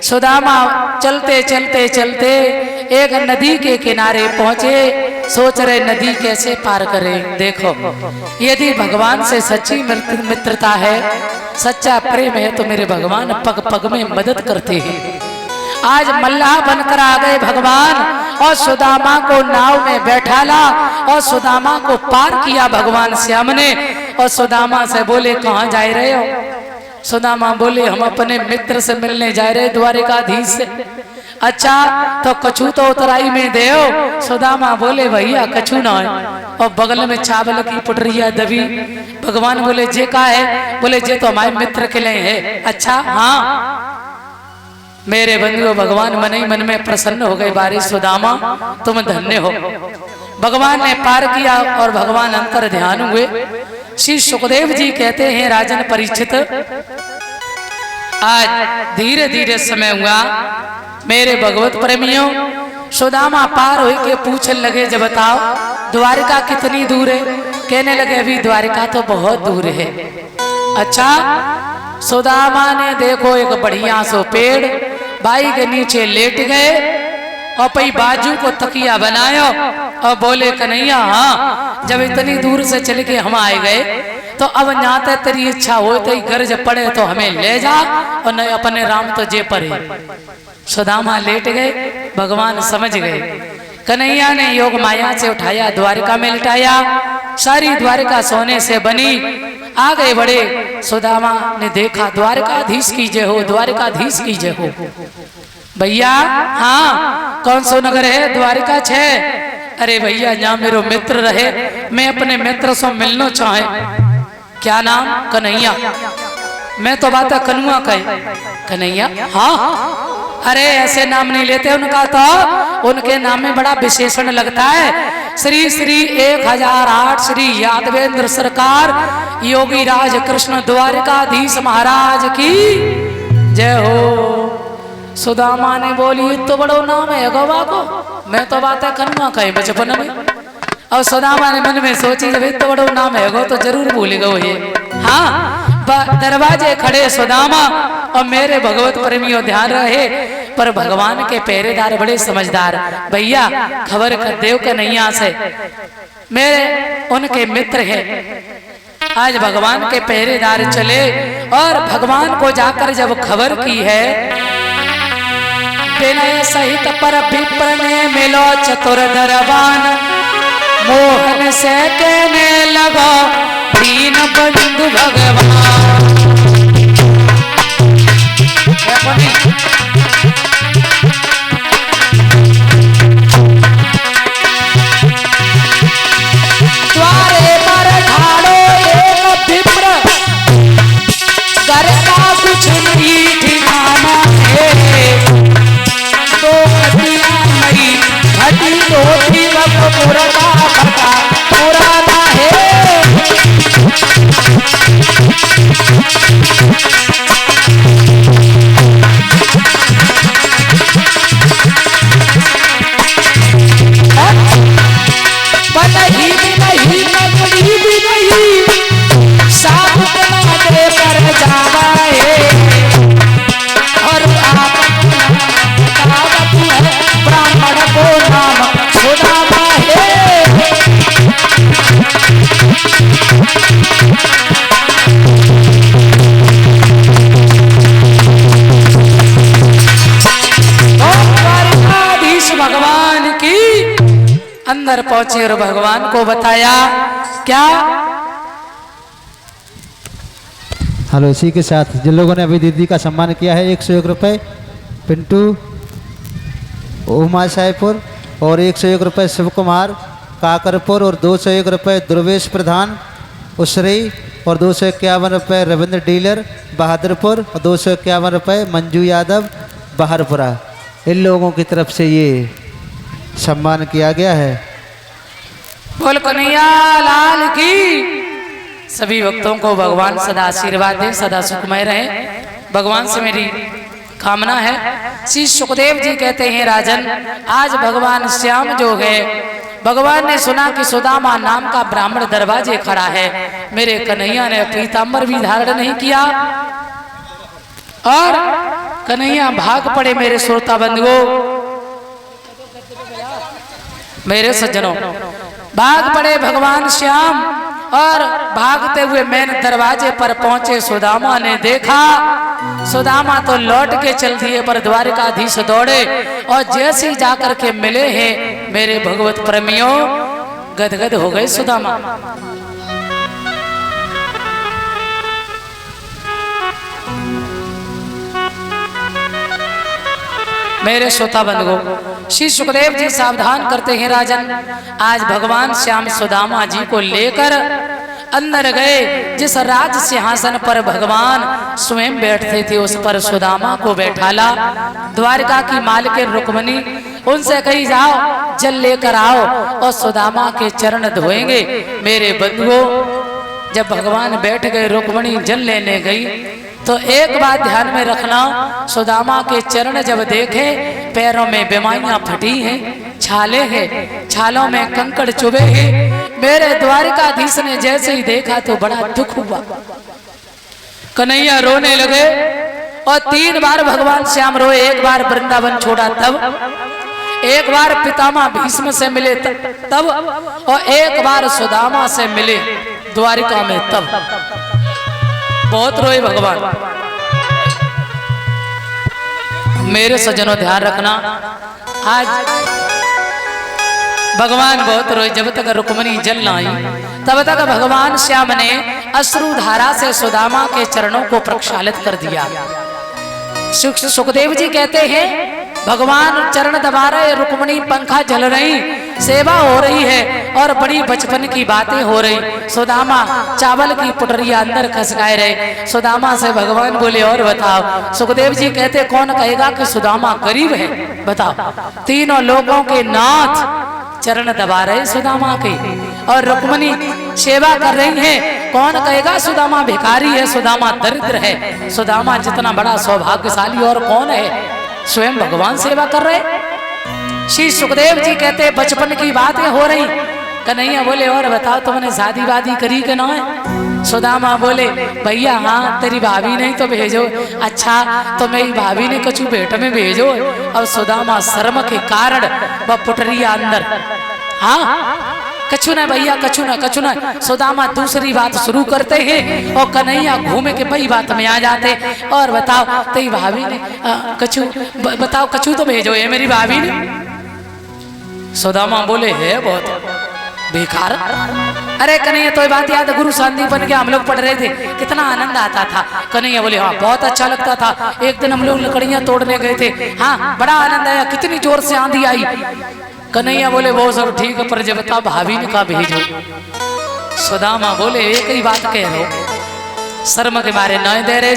सुदामा चलते चलते चलते एक नदी के किनारे पहुंचे। सोच रहे नदी कैसे पार करें। देखो, यदि भगवान से सच्ची मित्रता है, सच्चा प्रेम है, तो मेरे भगवान पग पग में मदद करते हैं। आज मल्लाह बनकर आ गए भगवान और सुदामा को नाव में बैठाला और सुदामा को पार किया भगवान श्याम ने। और सुदामा से बोले, कहाँ जा रहे हो? सुदामा बोले, हम अपने मित्र से मिलने जा रहे द्वारिकाधीश से। अच्छा, तो कछू तो उतराई में देओ। सुदामा बोले, भैया कछू ना है। और बगल में चावल की पुटरिया दबी। भगवान बोले, जे का है? बोले, जे तो हमारे मित्र के लिए है। अच्छा, हाँ। मेरे बंधुओं, भगवान मन ही मन में प्रसन्न हो गए। बारे सुदामा, तुम धन्य हो। भगवान ने पार किया और भगवान अंतर ध्यान हुए। श्री सुखदेव जी कहते हैं, राजन परीक्षित, आज धीरे धीरे समय हुआ। मेरे भगवत प्रेमियों, सुदामा पार हो के पूछने लगे, जब बताओ द्वारिका कितनी दूर है? कहने लगे, अभी द्वारिका तो बहुत दूर है। अच्छा, सुदामा ने देखो एक बढ़िया सो पेड़, बाई के नीचे लेट गए और पई बाजू को तकिया बनायो और बोले, कन्हैया हाँ, जब इतनी दूर से चल के हम आए गए तो अब जाते तेरी इच्छा हो तो गर्ज पड़े तो हमें ले जा और न अपने राम तो जे परे। सुदामा लेट गए। भगवान समझ गए। कन्हैया ने योग माया से उठाया, द्वारिका में लिटाया। सारी द्वारिका सोने से बनी। आगे बढ़े। सुदामा ने देखा, द्वारिकाधीश की जय हो, द्वारिकाधीश की जय हो। भैया हाँ, कौन सो नगर है? द्वारिका छे। अरे भैया, यहाँ मेरो मित्र रहे, मैं अपने मित्र से मिलना चाहे। क्या नाम? कन्हैया। मैं तो बात कनुआ कहे। कन्हैया? हाँ। अरे ऐसे नाम नहीं लेते उनका, तो उनके नाम में बड़ा विशेषण लगता है। श्री श्री 1008 श्री यादवेंद्र सरकार योगी राज कृष्ण द्वारिकाधीश महाराज की जय हो। सुदामा ने बोली, तो बड़ो नाम है गवा को, मैं तो बात है कनुआ कहे बचपन में। और सुदामा ने मन में सोची, जब तो बड़ो नाम है गो तो जरूर भूल गो ये। हाँ, दरवाजे खड़े सुदामा और मेरे भगवत प्रेमियों ध्यान रहे, पर भगवान के पहरेदार बड़े समझदार। भैया खबर कर देव कन्हैया से, मेरे उनके मित्र हैं। आज भगवान के पहरेदार चले और भगवान को जाकर जब खबर की है, विनय सहित पर विप्र ने मिलो चतुर दरबान, मोहन से कहने लगा दीन बंधु भगवान। द्वारे पर ठाड़ो एक विप्र, घर का कुछ नहीं ठिकाना है। तो हटिया मई हटी तो वक्त पुराना पता पुराना है। अंदर पहुंचे और भगवान को बताया। क्या? हेलो, इसी के साथ जिन लोगों ने अभी दीदी का सम्मान किया है, 101 रुपये पिंटू उमा साहेबपुर और 101 रुपये शिव कुमार काकरपुर और 201 रुपये दुर्वेश प्रधान उसरी और 251 रुपये रविंद्र डीलर बहादुरपुर और 251 रुपये मंजू यादव बहारपुरा। इन लोगों की तरफ से ये सम्मान किया गया है। बोल कन्हैया लाल की। सभी भक्तों को भगवान सदा आशीर्वाद दे, सदा सुखमय रहे, भगवान से मेरी कामना है। श्री सुखदेव जी कहते हैं, राजन आज भगवान श्याम जो है, भगवान ने सुना कि सुदामा नाम का ब्राह्मण दरवाजे खड़ा है। मेरे कन्हैया ने पीतांबर भी धारण नहीं किया और कन्हैया भाग पड़े मेरे श्रोता बंधुओं, मेरे सज्जनों, भाग पड़े भगवान श्याम और भागते हुए मेन दरवाजे पर पहुंचे। सुदामा ने देखा, सुदामा तो लौट के चल दिए, पर द्वारिकाधीश दौड़े और जैसे ही जाकर के मिले हैं मेरे भगवत प्रेमियों, गदगद हो गए सुदामा। मेरे श्रोता बंधुओं, श्री सुखदेव जी सावधान करते हैं राजन, आज भगवान श्याम सुदामा जी को लेकर अंदर गए। जिस राज सिंहासन पर भगवान स्वयं बैठते थे उस पर सुदामा को बैठाला। द्वारिका की मालकिन रुक्मिणी उनसे कही जाओ जल लेकर आओ और सुदामा के चरण धोएंगे। मेरे बंधुओं, जब भगवान बैठ गए, रुक्मिणी जल लेने गई तो एक बात ध्यान में रखना, सुदामा के चरण जब देखे पैरों में बेमाइयां फटी हैं, छाले हैं, छालों में कंकड़ चुभे हैं। मेरे द्वारिकाधीश ने जैसे ही देखा तो बड़ा दुख हुआ। कन्हैया रोने लगे और 3 बार भगवान श्याम रोए। एक बार वृंदावन छोड़ा तब, एक बार पितामह भीष्म से मिले तब, और एक बार सुदामा से मिले द्वारिका में तब। बहुत रोए भगवान। मेरे सज्जनों ध्यान रखना, आज भगवान बहुत रोए। जब तक रुक्मिणी जल न आई तब तक भगवान श्याम ने अश्रु धारा से सुदामा के चरणों को प्रक्षालित कर दिया। सुखदेव जी कहते हैं भगवान चरण दबा रहे, रुक्मिणी पंखा जल रही, सेवा हो रही है और बड़ी बचपन की बातें हो रही। सुदामा चावल की पुटरिया अंदर खसकाए रहे। सुदामा से भगवान बोले और बताओ। सुखदेव जी कहते कौन कहेगा कि सुदामा गरीब है, बताओ। तीनों लोगों के नाथ चरण दबा रहे सुदामा के और रुक्मिणी सेवा कर रही है। कौन कहेगा सुदामा भिखारी है, सुदामा दरिद्र है। सुदामा जितना बड़ा सौभाग्यशाली और कौन है, स्वयं भगवान सेवा कर रहे। श्री सुखदेव जी कहते बचपन की बातें हो रही। कन्हैया बोले और बताओ तुमने शादी वादी करी के ना है? सुदामा बोले भैया हाँ, तेरी भाभी नहीं तो भेजो। अच्छा तो मेरी भाभी ने कछु भेंट में भेजो। और सुदामा शर्म के कारण वह पुटरिया अंदर, हाँ कछु न भैया, कछु न। सुदामा दूसरी बात शुरू करते हैं और कन्हैया घूमे के वही बात में आ जाते। और बताओ तेरी भाभी ने कछु, बताओ कछु तो भेजो है मेरी भाभी ने। सुदामा बोले है बहुत बेकार। अरे कन्हैया तो ये बात याद है, गुरु संदीपन के हम लोग पढ़ रहे थे, कितना आनंद आता था। कन्हैया बोले हाँ बहुत अच्छा लगता था। एक दिन हम लोग लकड़ियां तोड़ने गए थे, हाँ बड़ा आनंद आया, कितनी जोर से आंधी आई। कन्हैया बोले वो सब ठीक है, पर जब बता भाभी ने कहा भेजो। सुदामा बोले एक ही बात कह रहे हो, शर्म के मारे न दे रहे।